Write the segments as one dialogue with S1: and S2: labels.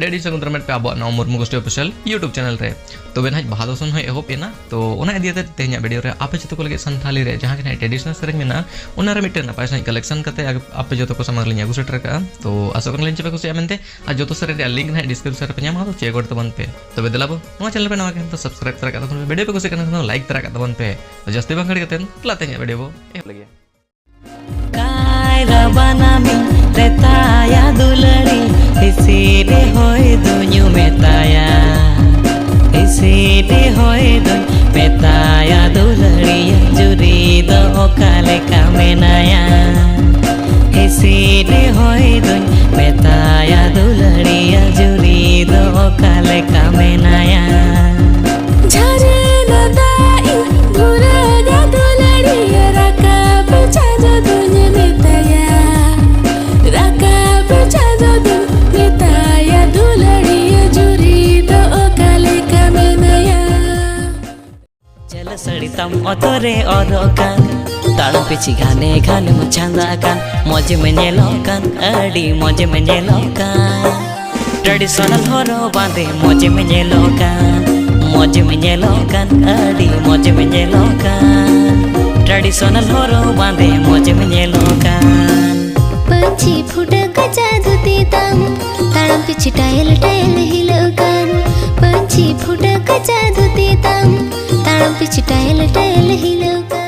S1: अड़ी सगुन पे अब मुर्मू गोष्ठी ऑफिशियल यूट्यूब चैनल रे तो ना बाहा दर्शन हो एहब एना तो इदी तेज वीडियो रे आपे जो को लगे सानथाली रे जहाँ के ट्रेडिशनल सेरेंज में उनारे मिट्टे नपाय साई कलेक्शन करते आपे जो को सामान लिंग अगू सेटर का तो आशा कर चेपे कुछ मनते जो सेरेंज लिंक ना डिस्क्रिप्शन पे नाम चेक कर तबन पे तबे दिलाबो चैनल पे नवा के तो सब्सक्राइब तरा का वीडियो पे कुछ लाइक तरा का तबन पे तो जस्ती बांगड़ी करते लाते वीडियो बो लगे
S2: Rabanami retaya dulari iside hoy dunyu metaya iside hoy dun metaya dulari juri do okale kamenaya iside hoy dun metaya dulari juri do okale kamenaya jare nadai dhuraga dulari raka puchaja dunya सड़ीतम अतरे अरकान ताड़ पिछी घाने घाने मुछांदाकान मजे में नेलोकान अड़ी मजे में नेलोकान traditional होरो बांधे मजे में नेलोकान अड़ी मजे में नेलोकान ट्रेडिशनल होरो बांधे मजे में नेलोकान
S3: पंछी फुटक जादुती तम ताड़ पिछी टायल टायल हिलोकान पंछी फुटक जादुती तम ताड़ पिछी टायल टायल हिलोकान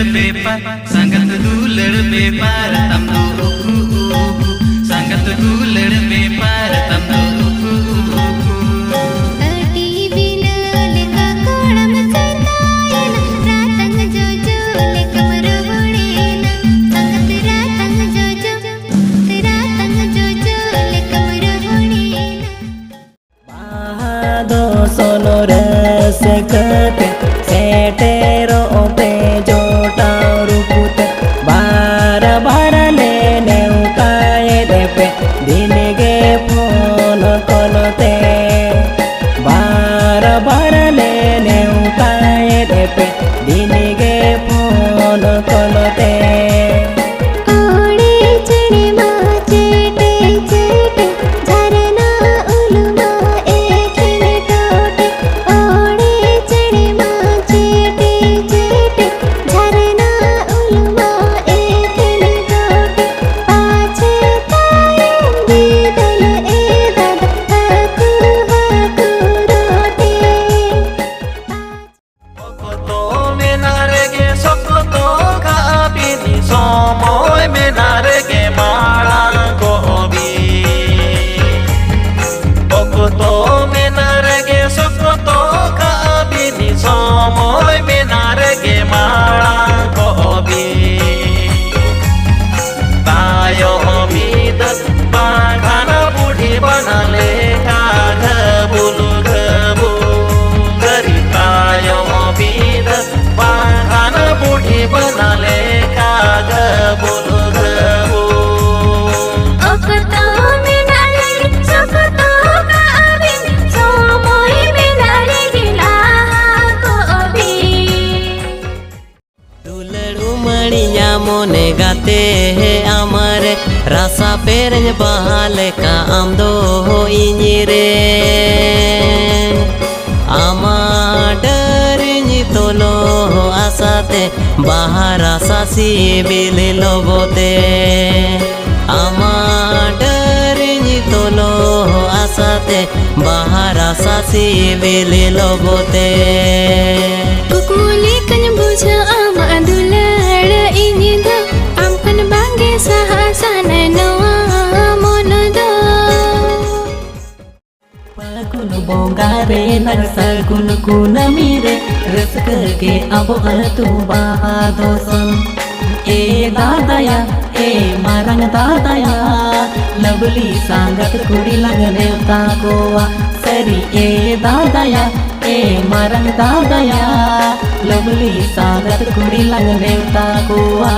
S4: संगत दूलड़ बेपार तम संगत दूलड़ बेपार तम
S3: अटी बिना लेका कोड़म चतायना रातंग जो लेकम रवणेना संगत रातंग जो लेकम रवणेना
S2: बादो सोनो रस कते सेटेरो पे मोने गाते है अमरे रासा पेरज बहाले का आम दो हो इनिरे आमा डरिनी तोलो हो आसाते बाहर आसा सी बिले लोबोते आमा डरिनी तोलो हो आसाते बाहर आसा सी बिले लोबोते
S3: कुकुली कन बुझा आमा दुलाड़ इनी दो आमकन बांगे सहासन नवा मन दो
S2: पकुन बोंगारे नरसर कुन कुन मीरे रस करके अब तू बहादोसन ए दादाया ए मारंग दादाया लवली सांगत कुड़ी लगने ताकोवा सरी ए दादाया ए मारंग दादाया लवली सांगत कुड़ी लगने ताकोवा